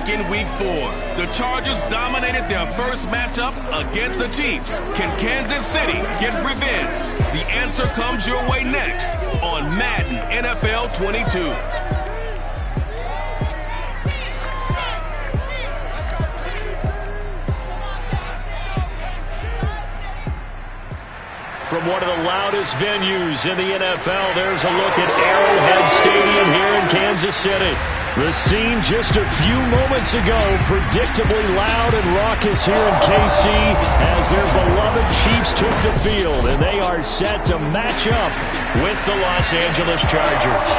back in Week 4. The Chargers dominated their first matchup against the Chiefs. Can Kansas City get revenge? The answer comes your way next on Madden NFL 22. From one of the loudest venues in the NFL, there's a look at Arrowhead Stadium here in Kansas City. The scene just a few moments ago, predictably loud and raucous here in KC as their beloved Chiefs took the field, and they are set to match up with the Los Angeles Chargers.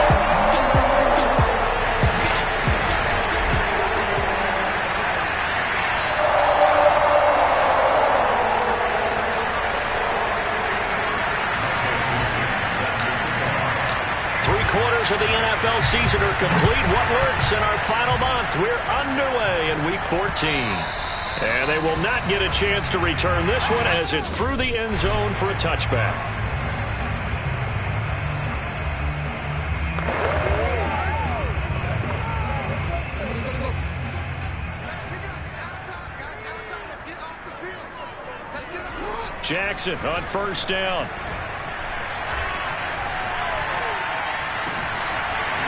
3/4 of the NFL season are complete. What works in our final month? We're underway in Week 14. And they will not get a chance to return this one as it's through the end zone for a touchback. Jackson on first down.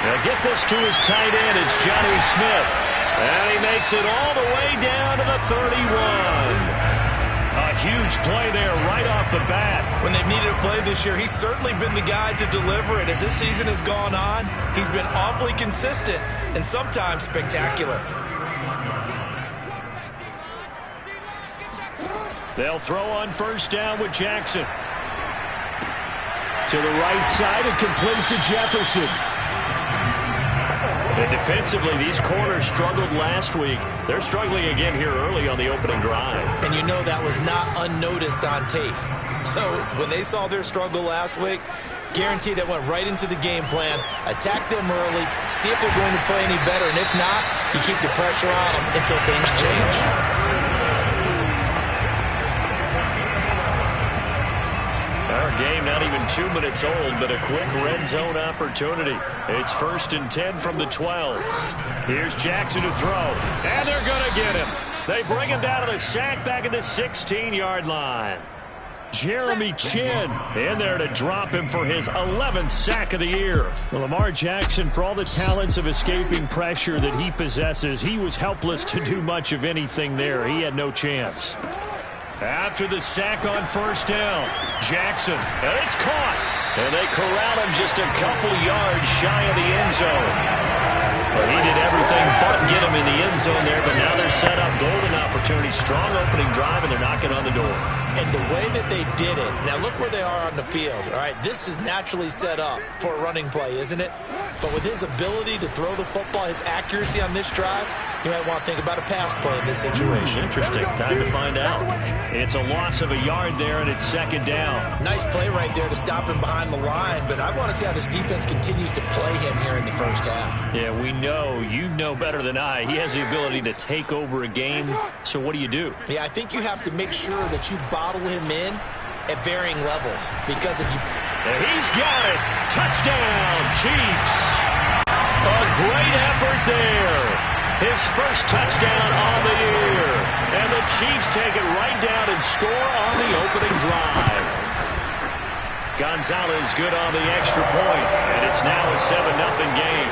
They'll get this to his tight end. It's Jonnu Smith. And he makes it all the way down to the 31. A huge play there right off the bat. When they've needed a play this year, he's certainly been the guy to deliver it. As this season has gone on, he's been awfully consistent and sometimes spectacular. They'll throw on first down with Jackson. To the right side and complete to Jefferson. And defensively, these corners struggled last week. They're struggling again here early on the opening drive. And you know that was not unnoticed on tape. So when they saw their struggle last week, guaranteed that went right into the game plan. Attack them early, see if they're going to play any better. And if not, you keep the pressure on them until things change. Our game not even 2 minutes old, but a quick red zone opportunity. It's 1st and 10 from the 12. Here's Jackson to throw, and they're going to get him. They bring him down to the sack back at the 16-yard line. Jeremy Chinn in there to drop him for his 11th sack of the year. Well, Lamar Jackson, for all the talents of escaping pressure that he possesses, he was helpless to do much of anything there. He had no chance. After the sack on first down, Jackson, and it's caught. And they corral him just a couple yards shy of the end zone. But he did everything but get him in the end zone there, but now they're set up. Golden opportunity, strong opening drive, and they're knocking on the door. And the way that they did it, now look where they are on the field. All right, this is naturally set up for a running play, isn't it? But with his ability to throw the football, his accuracy on this drive, you might want to think about a pass play in this situation. Interesting. Time to find out. It's a loss of a yard there, and it's second down. Nice play right there to stop him behind the line, but I want to see how this defense continues to play him here in the first half. Yeah, we know. You know better than I. He has the ability to take over a game, so what do you do? Yeah, I think you have to make sure that you bottle him in at varying levels, because if you... And he's got it. Touchdown, Chiefs. A great effort there. His first touchdown on the year. And the Chiefs take it right down and score on the opening drive. Gonzalez good on the extra point, and it's now a 7-0 game.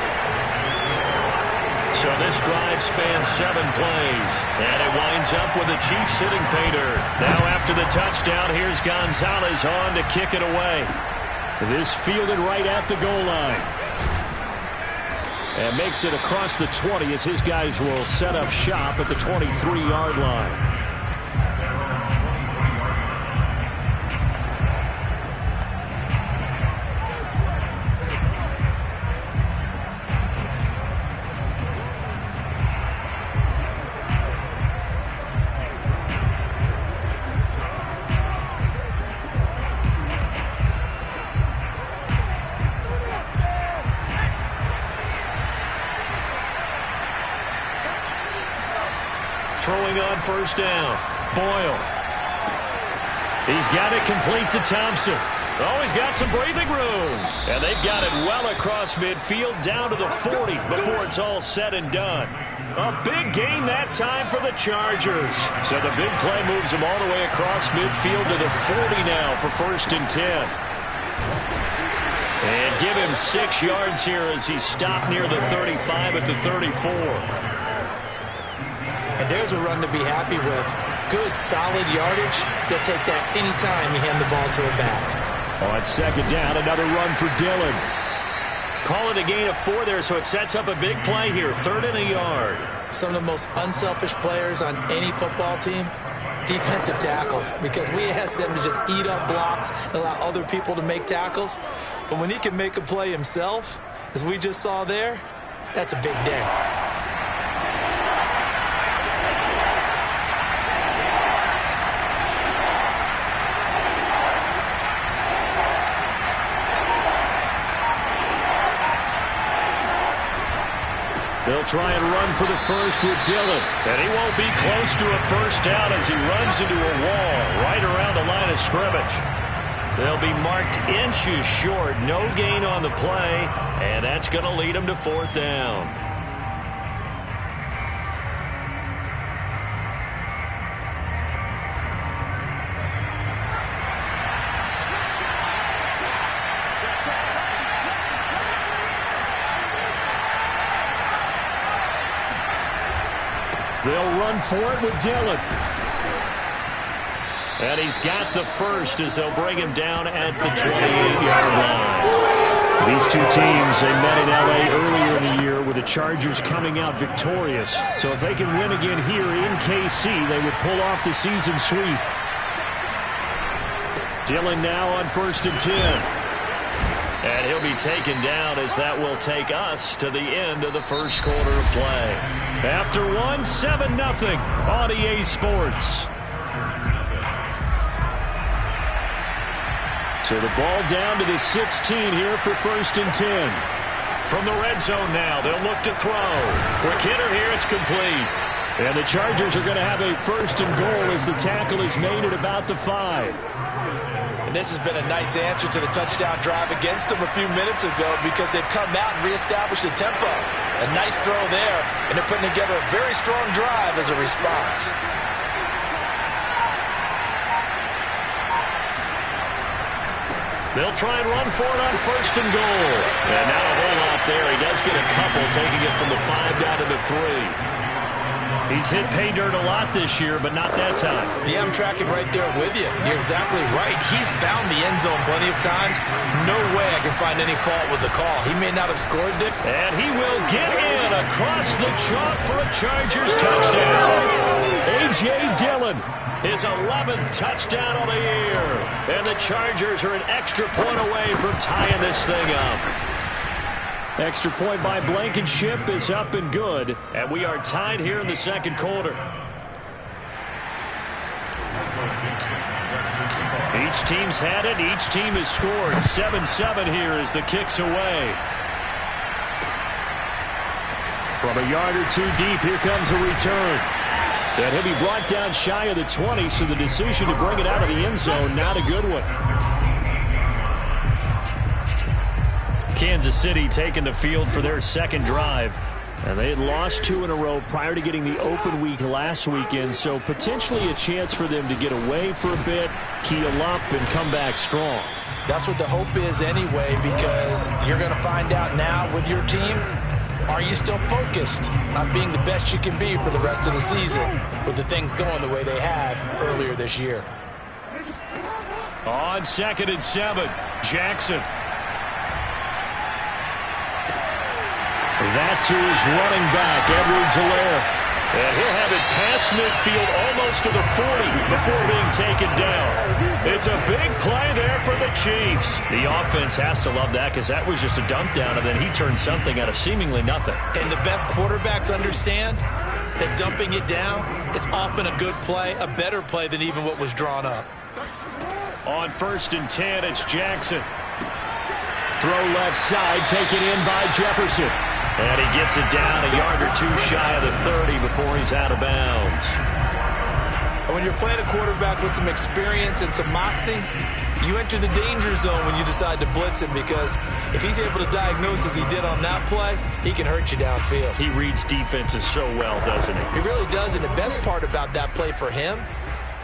So this drive spans 7 plays, and it winds up with the Chiefs hitting pay dirt. Now after the touchdown, here's Gonzalez on to kick it away. This fielded right at the goal line. And makes it across the 20 as his guys will set up shop at the 23-yard line. Throwing on first down. Boyle. He's got it complete to Thompson. Oh, he's got some breathing room. And they've got it well across midfield down to the 40 before it's all said and done. A big gain that time for the Chargers. So the big play moves them all the way across midfield to the 40 now for 1st and 10. And give him 6 yards here as he stopped near the 35 at the 34. And there's a run to be happy with. Good, solid yardage. He'll take that anytime you hand the ball to a back. On 2nd down, another run for Dillon. Call it a gain of 4 there, so it sets up a big play here. 3rd and a yard. Some of the most unselfish players on any football team, defensive tackles, because we ask them to just eat up blocks and allow other people to make tackles. But when he can make a play himself, as we just saw there, that's a big day. They'll try and run for the first with Dillon. And he won't be close to a 1st down as he runs into a wall right around the line of scrimmage. They'll be marked inches short. No gain on the play. And that's going to lead them to 4th down. They'll run for it with Dillon. And he's got the first as they'll bring him down at the 28-yard line. These two teams, they met in L.A. earlier in the year with the Chargers coming out victorious. So if they can win again here in KC, they would pull off the season sweep. Dillon now on 1st and 10. And he'll be taken down as that will take us to the end of the 1st quarter of play. After 7-0 on EA Sports. So the ball down to the 16 here for 1st and 10. From the red zone now, they'll look to throw. Quick hitter here, it's complete. And the Chargers are going to have a 1st and goal as the tackle is made at about the 5. This has been a nice answer to the touchdown drive against them a few minutes ago because they've come out and reestablished the tempo. A nice throw there, and they're putting together a very strong drive as a response. They'll try and run for it on 1st and goal. And not a whole lot there. He does get a couple, taking it from the 5 down to the 3. He's hit pay dirt a lot this year, but not that time. Yeah, I'm tracking right there with you. You're exactly right. He's found the end zone plenty of times. No way I can find any fault with the call. He may not have scored, Dick. And he will get in across the chalk for a Chargers touchdown. A.J. Dillon, his 11th touchdown of the year. And the Chargers are an extra point away from tying this thing up. Extra point by Blankenship is up and good. And we are tied here in the 2nd quarter. Each team's had it. Each team has scored. 7-7 here as the kick's away. From a yard or 2 deep, here comes a return. And he'll be brought down shy of the 20, so the decision to bring it out of the end zone, not a good one. Kansas City taking the field for their 2nd drive. And they had lost 2 in a row prior to getting the open week last weekend, so potentially a chance for them to get away for a bit, keel up, and come back strong. That's what the hope is anyway, because you're going to find out now with your team, are you still focused on being the best you can be for the rest of the season with the things going the way they have earlier this year? On 2nd and 7, Jackson. That to his running back, Edwards-Helaire. And he'll have it past midfield almost to the 40 before being taken down. It's a big play there for the Chiefs. The offense has to love that because that was just a dump down, and then he turned something out of seemingly nothing. And the best quarterbacks understand that dumping it down is often a good play, a better play than even what was drawn up. On 1st and 10, it's Jackson. Throw left side, taken in by Jefferson. And he gets it down a yard or 2 shy of the 30 before he's out of bounds. when you're playing a quarterback with some experience and some moxie, you enter the danger zone when you decide to blitz him, because if he's able to diagnose as he did on that play, he can hurt you downfield. He reads defenses so well, doesn't he? He really does, and the best part about that play for him,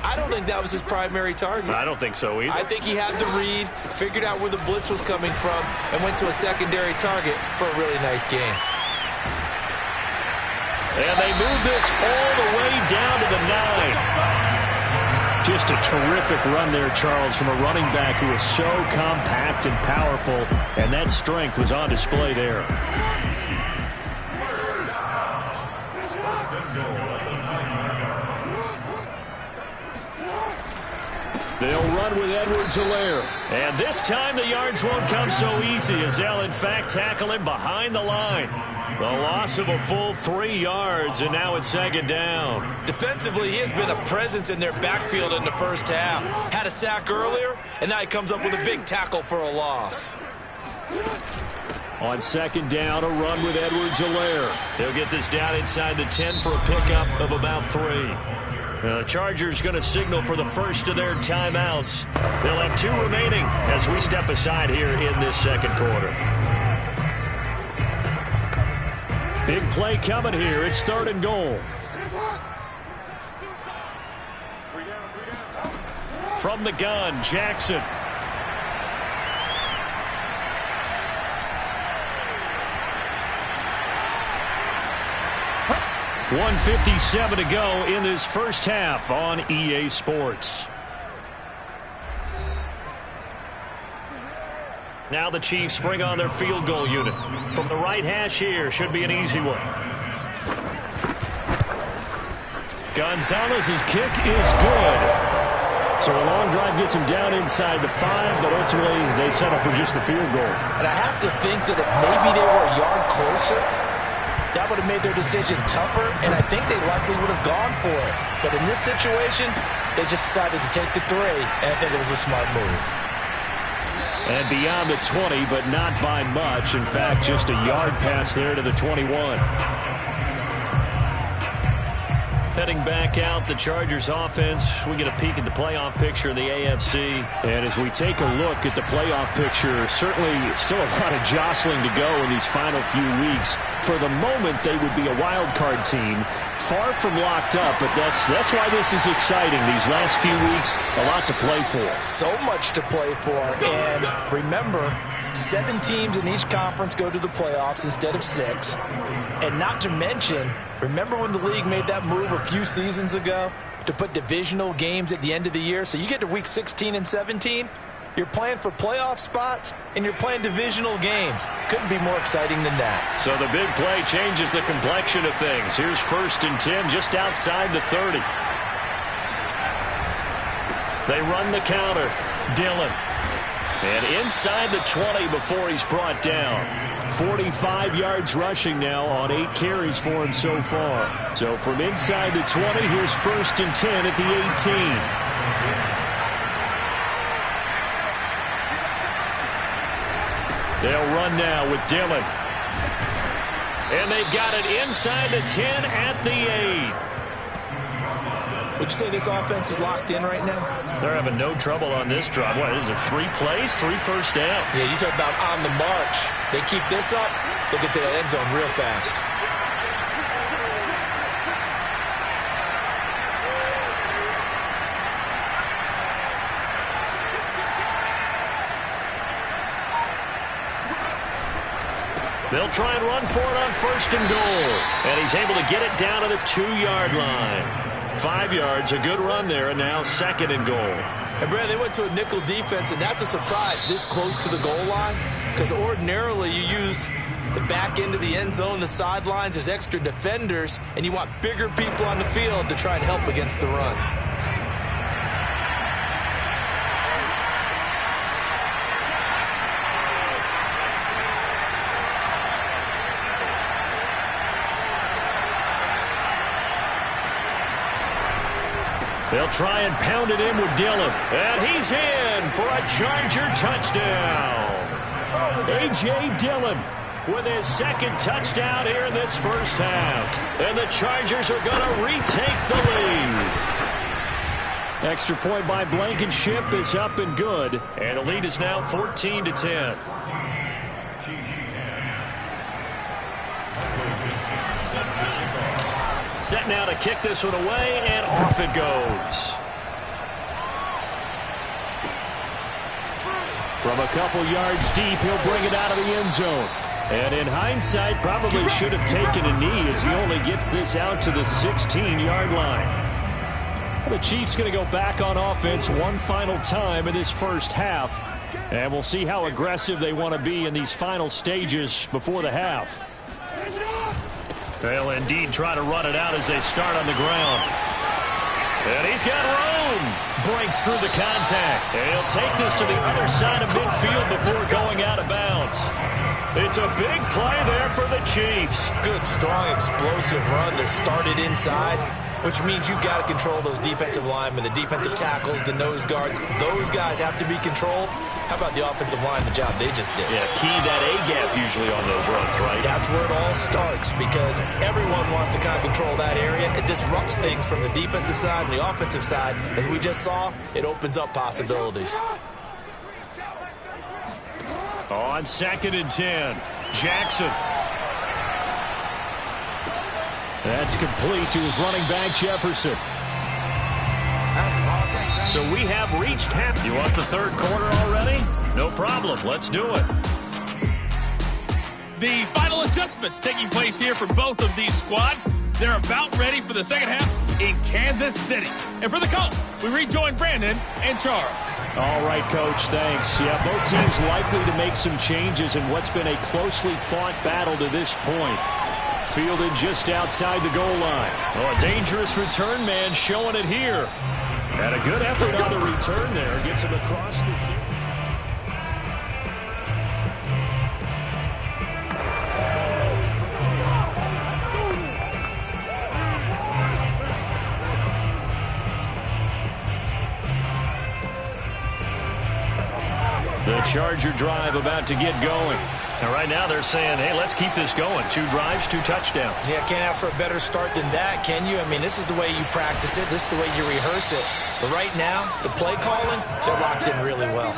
I don't think that was his primary target. I don't think so either. I think he had the read, figured out where the blitz was coming from, and went to a secondary target for a really nice game. And they move this all the way down to the 9. Just a terrific run there, Charles, from a running back who is so compact and powerful, and that strength was on display there. They'll run with Edwards-Helaire. And this time the yards won't come so easy, as they'll in fact tackle him behind the line. The loss of a full 3 yards, and now it's second down. Defensively, he has been a presence in their backfield in the first half. Had a sack earlier, and now he comes up with a big tackle for a loss. On second down, a run with Edwards-Helaire. He'll get this down inside the 10 for a pickup of about 3. The Chargers going to signal for the first of their timeouts. They'll have 2 remaining as we step aside here in this second quarter. Big play coming here. It's 3rd and goal. From the gun, Jackson. .157 to go in this first half on EA Sports. Now the Chiefs bring on their field goal unit. From the right hash here, should be an easy one. Gonzalez's kick is good. So a long drive gets him down inside the 5, but ultimately they settle for just the field goal. And I have to think that if maybe they were a yard closer, that would have made their decision tougher, and I think they likely would have gone for it. But in this situation, they just decided to take the 3, and I think it was a smart move. And beyond the 20, but not by much. In fact, just a yard pass there to the 21. Heading back out, the Chargers offense. We get a peek at the playoff picture in the AFC. And as we take a look at the playoff picture, certainly still a lot of jostling to go in these final few weeks. For the moment, they would be a wild card team. Far from locked up, but that's why this is exciting. These last few weeks, a lot to play for. So much to play for. And remember, 7 teams in each conference go to the playoffs instead of 6. And not to mention, remember when the league made that move a few seasons ago to put divisional games at the end of the year? So you get to week 16 and 17, you're playing for playoff spots, and you're playing divisional games. Couldn't be more exciting than that. So the big play changes the complexion of things. Here's 1st and 10 just outside the 30. They run the counter. Dillon. And inside the 20 before he's brought down. 45 yards rushing now on 8 carries for him so far. So from inside the 20, here's 1st and 10 at the 18. They'll run now with Dillon. And they've got it inside the 10 at the 8. Would you say this offense is locked in right now? They're having no trouble on this drive. What is it, 3 plays, 3 first downs? Yeah, you talk about on the march. They keep this up, they'll get to the end zone real fast. They'll try and run for it on 1st and goal. And he's able to get it down to the 2-yard line. 5 yards, a good run there, and now 2nd and goal. And, Brad, they went to a nickel defense, and that's a surprise this close to the goal line, because ordinarily you use the back end of the end zone, the sidelines as extra defenders, and you want bigger people on the field to try and help against the run. They'll try and pound it in with Dillon. And he's in for a Charger touchdown. A.J. Dillon with his 2nd touchdown here in this first half. And the Chargers are going to retake the lead. Extra point by Blankenship is up and good. And the lead is now 14-10. Set now to kick this one away, and off it goes. From a couple yards deep, he'll bring it out of the end zone. And in hindsight, probably should have taken a knee as he only gets this out to the 16-yard line. The Chiefs going to go back on offense one final time in this first half. And we'll see how aggressive they want to be in these final stages before the half. They'll indeed try to run it out as they start on the ground. And he's got room. Breaks through the contact. And he'll take this to the other side of midfield before going out of bounds. It's a big play there for the Chiefs. Good, strong, explosive run that started inside, which means you've got to control those defensive linemen, the defensive tackles, the nose guards. Those guys have to be controlled. How about the offensive line, the job they just did? Yeah, key that A-gap usually on those runs, right? That's where it all starts, because everyone wants to kind of control that area. It disrupts things from the defensive side and the offensive side. As we just saw, it opens up possibilities. On 2nd and 10, Jackson. That's complete to his running back, Jefferson. So we have reached half. You want the third quarter already? No problem. Let's do it. The final adjustments taking place here for both of these squads. They're about ready for the second half in Kansas City. And for the call, we rejoin Brandon and Charles. All right, Coach, thanks. Yeah, both teams likely to make some changes in what's been a closely fought battle to this point. Fielded just outside the goal line. Oh, a dangerous return man showing it here. And a good effort on the return there. Gets him across the field. The Charger drive about to get going. And right now they're saying, hey, let's keep this going. 2 drives, 2 touchdowns. Yeah, can't ask for a better start than that, can you? I mean, this is the way you practice it. This is the way you rehearse it. But right now, the play calling, they're locked in really well.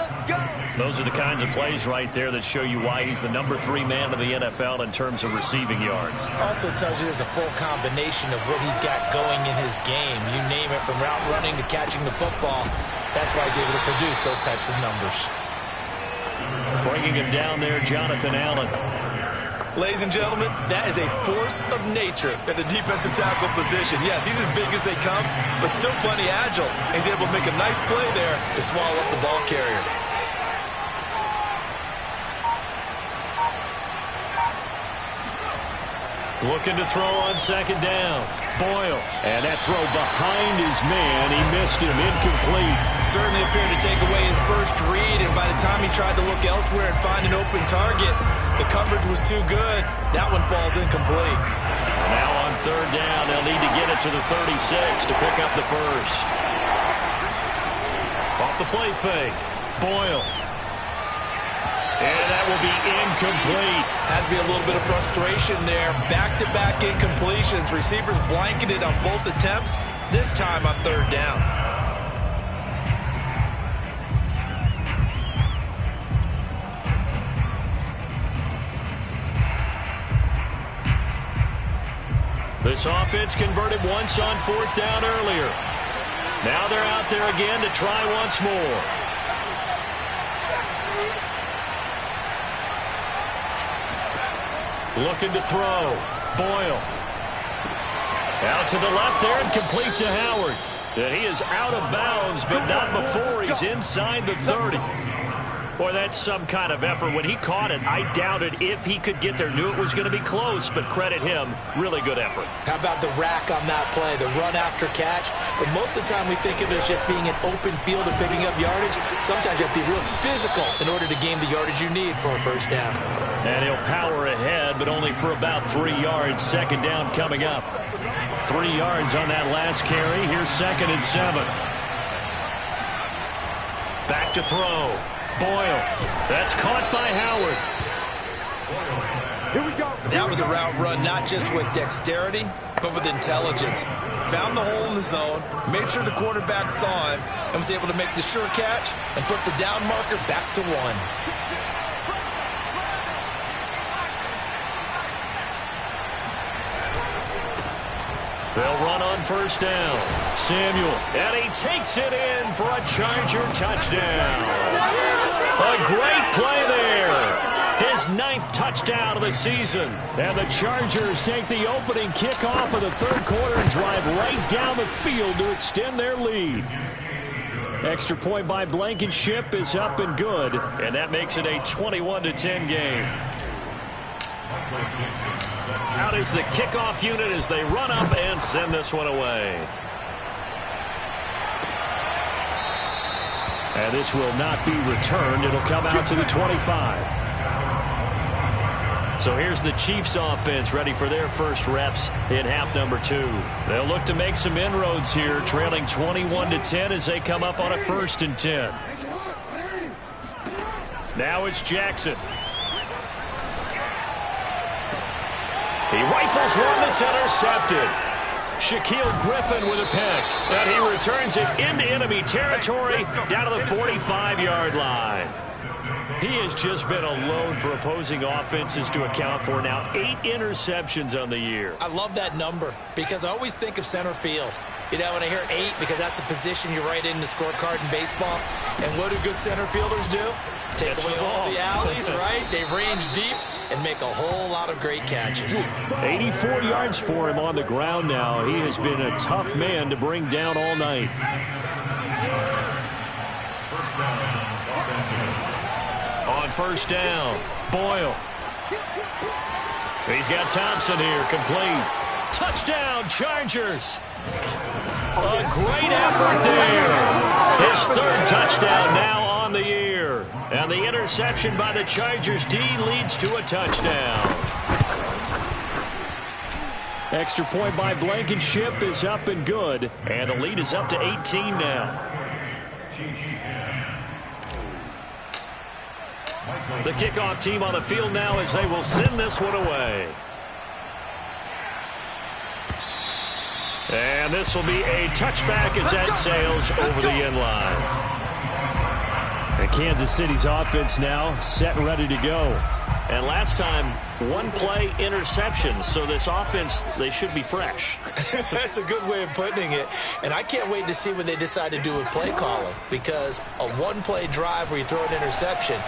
Those are the kinds of plays right there that show you why he's the number 3 man of the NFL in terms of receiving yards. Also tells you there's a full combination of what he's got going in his game. You name it, from route running to catching the football. That's why he's able to produce those types of numbers. Bringing him down there, Jonathan Allen. Ladies and gentlemen, that is a force of nature at the defensive tackle position. Yes, he's as big as they come, but still plenty agile. He's able to make a nice play there to swallow up the ball carrier. Looking to throw on 2nd down. Boyle. And that throw behind his man. He missed him. Incomplete. Certainly appeared to take away his first read, and by the time he tried to look elsewhere and find an open target, the coverage was too good. That one falls incomplete. Now on 3rd down, they'll need to get it to the 36 to pick up the first. Off the play fake. Boyle. And that will be incomplete. Has to be a little bit of frustration there. Back-to-back incompletions. Receivers blanketed on both attempts, this time on 3rd down. This offense converted once on 4th down earlier. Now they're out there again to try once more. Looking to throw. Boyle. Out to the left there and complete to Howard. And he is out of bounds, but not before he's inside the 30. Boy, that's some kind of effort. When he caught it, I doubted if he could get there. Knew it was going to be close, but credit him. Really good effort. How about the rack on that play, the run after catch? But most of the time we think of it as just being an open field and picking up yardage. Sometimes you have to be real physical in order to gain the yardage you need for a first down. And he'll power ahead, but only for about 3 yards. 2nd down coming up. 3 yards on that last carry. Here's 2nd and 7. Back to throw. Boyle. That's caught by Howard. Here we go. That was a route run not just with dexterity, but with intelligence. Found the hole in the zone, made sure the quarterback saw him, and was able to make the sure catch and flip the down marker back to 1. They'll run on first down. Samuel, and he takes it in for a Charger touchdown. A great play there. His 9th touchdown of the season. And the Chargers take the opening kickoff of the third quarter and drive right down the field to extend their lead. Extra point by Blankenship is up and good. And that makes it a 21-10 game. Out is the kickoff unit as they run up and send this one away. And this will not be returned. It'll come out to the 25. So here's the Chiefs offense ready for their first reps in half number 2. They'll look to make some inroads here, trailing 21-10 as they come up on a 1st and 10. Now it's Jackson. He rifles one that's intercepted. Shaquille Griffin with a pick. And he returns it into enemy territory down to the 45-yard line. He has just been alone for opposing offenses to account for now 8 interceptions on the year. I love that number because I always think of center field. You know, when I hear 8, because that's the position you write in the scorecard in baseball. And what do good center fielders do? Take away all the alleys, right? They range deep and make a whole lot of great catches. 84 yards for him on the ground now. He has been a tough man to bring down all night. On first down, Boyle. He's got Thompson here, complete. Touchdown, Chargers. A great effort there. His 3rd touchdown now on the year. And the interception by the Chargers D leads to a touchdown. Extra point by Blankenship is up and good. And the lead is up to 18 now. The kickoff team on the field now as they will send this one away. And this will be a touchback as that sails over the end line. And Kansas City's offense now set and ready to go. And last time, 1-play interception. So this offense, they should be fresh. That's a good way of putting it. And I can't wait to see what they decide to do with play calling. Because a 1-play drive where you throw an interception,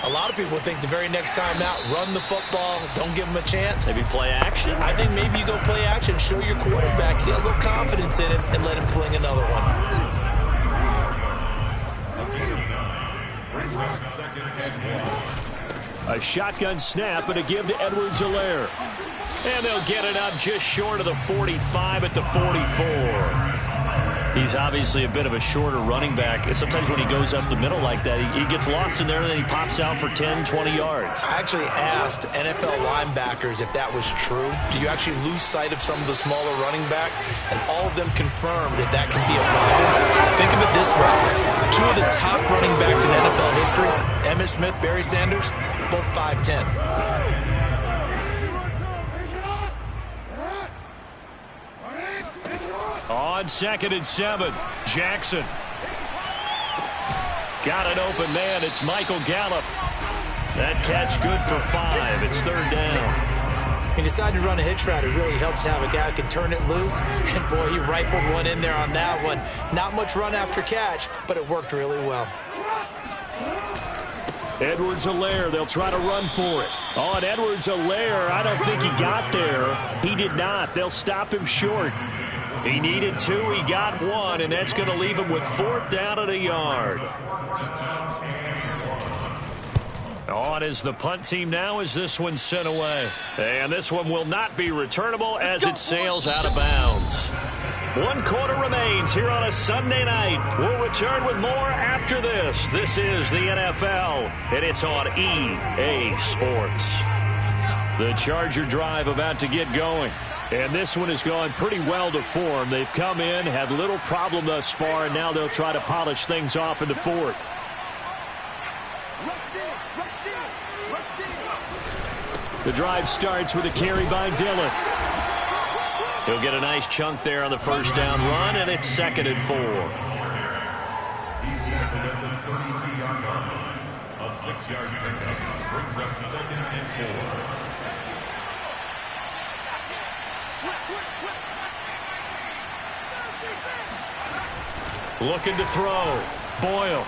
a lot of people think the very next time out, run the football, don't give them a chance. Maybe play action? I think maybe you go play action, show your quarterback, get a little confidence in it, and let him fling another one. A shotgun snap and a give to Edwards-Helaire. And they'll get it up just short of the 45 at the 44. He's obviously a bit of a shorter running back. Sometimes when he goes up the middle like that, he gets lost in there and then he pops out for 10, 20 yards. I actually asked NFL linebackers if that was true. Do you actually lose sight of some of the smaller running backs? And all of them confirmed that that can be a problem. Think of it this way. 2 of the top running backs in NFL history, Emmitt Smith, Barry Sanders, both 5'10". On 2nd and 7, Jackson. Got an open man. It's Michael Gallup. That catch good for 5. It's 3rd down. He decided to run a hitch route. It really helped to have a guy who can turn it loose. And, boy, he rifled one in there on that one. Not much run after catch, but it worked really well. Edwards-Helaire, they'll try to run for it. On Edwards-Helaire, I don't think he got there. He did not. They'll stop him short. He needed 2, he got 1, and that's going to leave him with 4th down at a yard. On is the punt team now as this one's sent away. And this one will not be returnable as it sails out of bounds. 1 quarter remains here on a Sunday night. We'll return with more after this. This is the NFL, and it's on EA Sports. The Charger drive about to get going. And this one has gone pretty well to form. They've come in, had little problem thus far, and now they'll try to polish things off in the 4th. The drive starts with a carry by Dillon. He'll get a nice chunk there on the first down run, and it's 2nd and 4. He's tackled at the 32-yard line. A 6-yard pickup brings up 2nd and 4. Looking to throw. Boyle.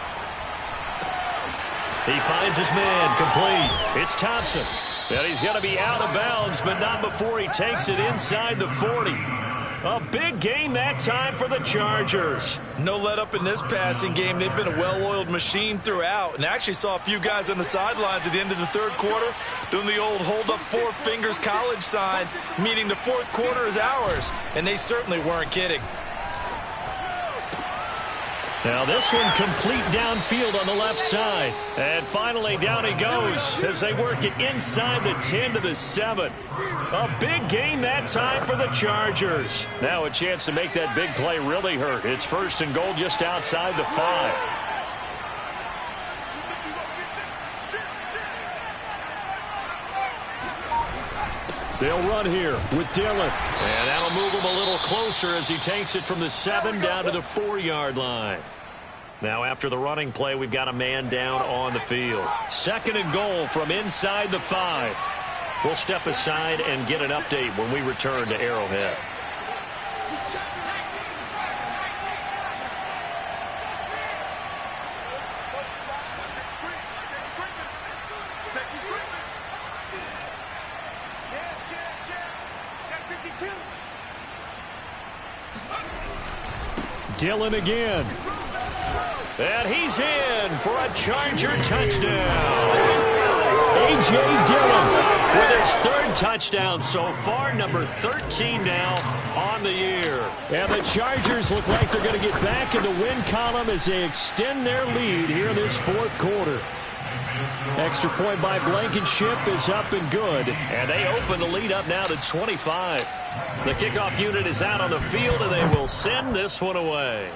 He finds his man, complete. It's Thompson. And he's going to be out of bounds, but not before he takes it inside the 40. A big gain that time for the Chargers. No let up in this passing game. They've been a well-oiled machine throughout. And I actually saw a few guys on the sidelines at the end of the third quarter doing the old hold up 4 fingers college sign, meaning the fourth quarter is ours. And they certainly weren't kidding. Now this one complete downfield on the left side. And finally down he goes as they work it inside the 10 to the 7. A big gain that time for the Chargers. Now a chance to make that big play really hurt. It's 1st and goal just outside the 5. They'll run here with Dillon. And that'll move him a little closer as he takes it from the 7 down to the 4-yard line. Now after the running play, we've got a man down on the field. 2nd and goal from inside the 5. We'll step aside and get an update when we return to Arrowhead. Dillon again. And he's in for a Charger touchdown. A.J. Dillon with his 3rd touchdown so far, number 13 now on the year. And the Chargers look like they're going to get back in the win column as they extend their lead here in this 4th quarter. Extra point by Blankenship is up and good. And they open the lead up now to 25. The kickoff unit is out on the field, and they will send this one away.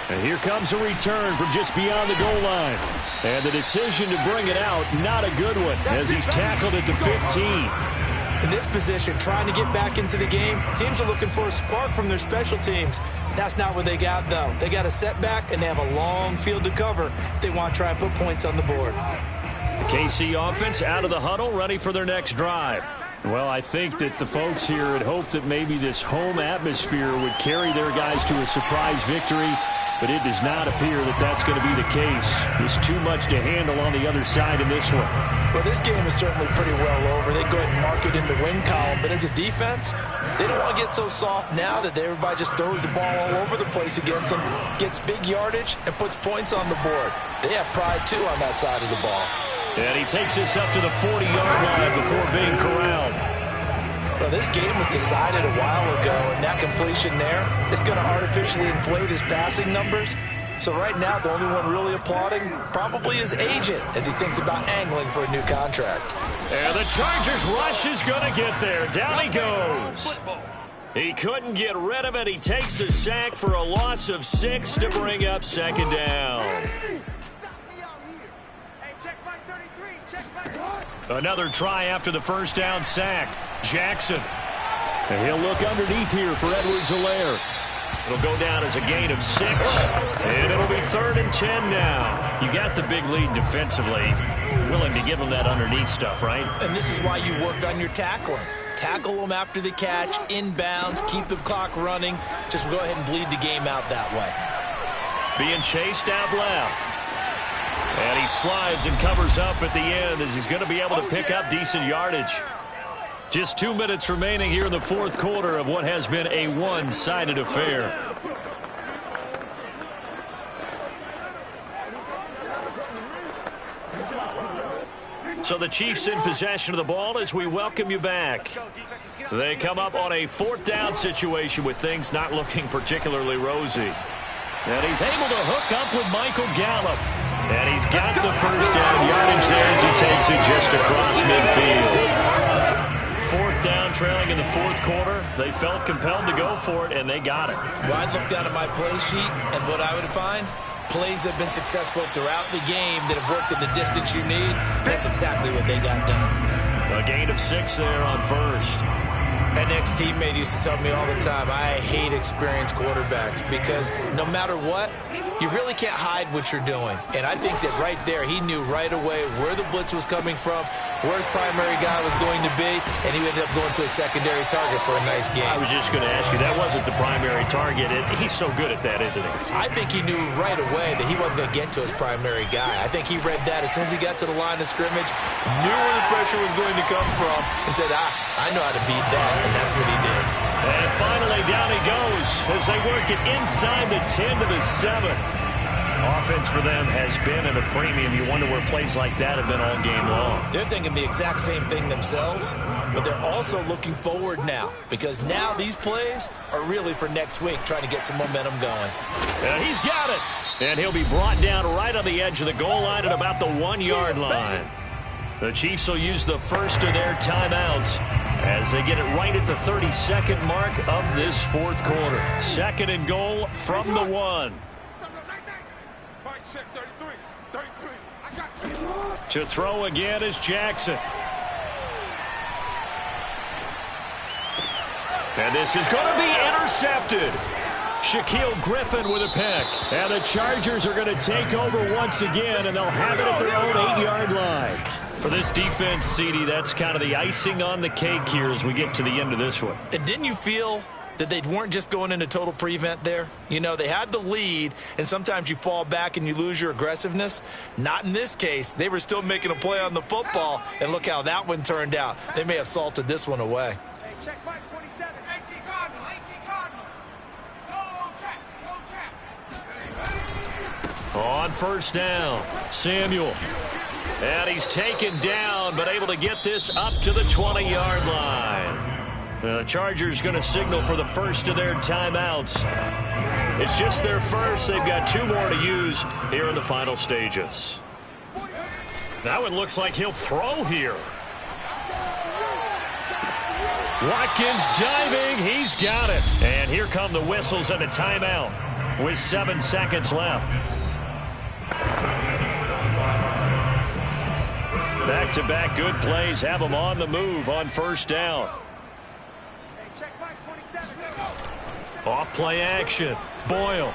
And here comes a return from just beyond the goal line. And the decision to bring it out, not a good one, as he's tackled at the 15. In this position, trying to get back into the game, teams are looking for a spark from their special teams. That's not what they got, though. They got a setback, and they have a long field to cover if they want to try and put points on the board. The KC offense out of the huddle, ready for their next drive. Well, I think that the folks here had hoped that maybe this home atmosphere would carry their guys to a surprise victory, but it does not appear that that's going to be the case. There's too much to handle on the other side in this one. Well, this game is certainly pretty well over. They go ahead and mark it in the win column, but as a defense, they don't want to get so soft now that everybody just throws the ball all over the place against them, gets big yardage, and puts points on the board. They have pride, too, on that side of the ball. And he takes this up to the 40-yard line before being corralled. Well, this game was decided a while ago, and that completion there is going to artificially inflate his passing numbers. So right now, the only one really applauding probably his agent as he thinks about angling for a new contract. And the Chargers rush is going to get there. Down he goes. He couldn't get rid of it. He takes a sack for a loss of 6 to bring up 2nd down. Another try after the first down sack. Jackson. And he'll look underneath here for Edwards-Helaire. It'll go down as a gain of 6. And it'll be 3rd and 10 now. You got the big lead defensively. Willing to give them that underneath stuff, right? And this is why you work on your tackling. Tackle them after the catch, inbounds, keep the clock running. Just go ahead and bleed the game out that way. Being chased out left. And he slides and covers up at the end as he's going to be able to pick up decent yardage. Just 2 minutes remaining here in the 4th quarter of what has been a one-sided affair. So the Chiefs in possession of the ball as we welcome you back. They come up on a 4th down situation with things not looking particularly rosy. And he's able to hook up with Michael Gallup. And he's got the first down yardage there as he takes it just across midfield. 4th down, trailing in the 4th quarter. They felt compelled to go for it, and they got it. Well, I'd look down at my play sheet, and what I would find, plays have been successful throughout the game that have worked in the distance you need. That's exactly what they got done. A gain of 6 there on first. An ex-teammate used to tell me all the time, I hate experienced quarterbacks because no matter what, you really can't hide what you're doing. And I think that right there, he knew right away where the blitz was coming from, where his primary guy was going to be, and he ended up going to a secondary target for a nice game. I was just going to ask you, that wasn't the primary target. He's so good at that, isn't he? I think he knew right away that he wasn't going to get to his primary guy. I think he read that as soon as he got to the line of scrimmage, knew where the pressure was going to come from, and said, I know how to beat that. And that's what he did. And finally, down he goes as they work it inside the 10 to the 7. Offense for them has been at a premium. You wonder where plays like that have been all game long. They're thinking the exact same thing themselves, but they're also looking forward now because now these plays are really for next week, trying to get some momentum going. And he's got it. And he'll be brought down right on the edge of the goal line at about the 1-yard line. The Chiefs will use the first of their timeouts as they get it right at the 32nd mark of this fourth quarter. 2nd and goal from the 1. To throw again is Jackson. And this is going to be intercepted. Shaquille Griffin with a pick. And the Chargers are going to take over once again, and they'll have it at their own 8-yard line. For this defense, CD, that's kind of the icing on the cake here as we get to the end of this one. And didn't you feel that they weren't just going into total prevent there? You know, they had the lead, and sometimes you fall back and you lose your aggressiveness. Not in this case. They were still making a play on the football, and look how that one turned out. They may have salted this one away. Hey, check 527. 18 Cardinal. 18 Cardinal. Go check. On first down, Samuel. And he's taken down, but able to get this up to the 20-yard line. The Chargers going to signal for the first of their timeouts. It's just their first. They've got 2 more to use here in the final stages. Now it looks like he'll throw here. Watkins diving. He's got it. And here come the whistles and a timeout with 7 seconds left. Back-to-back good plays have them on the move on first down. Hey, check 527. Off play action. Boyle.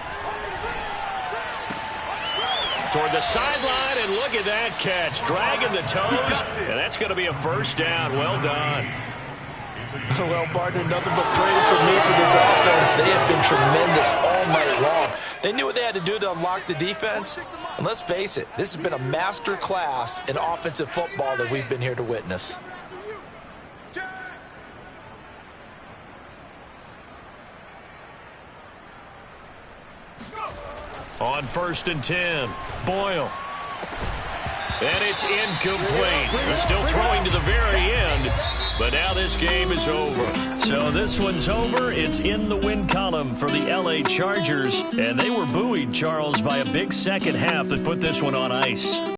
Toward the sideline, and look at that catch. Dragging the toes, and that's going to be a first down. Well done. Well, partner, nothing but praise for me for this offense. They have been tremendous all night long. They knew what they had to do to unlock the defense. And let's face it, this has been a master class in offensive football that we've been here to witness. On 1st and 10, Boyle. And it's incomplete. We're still throwing to the very end, but now this game is over. So this one's over. It's in the win column for the LA Chargers, and they were buoyed, Charles, by a big second half that put this one on ice.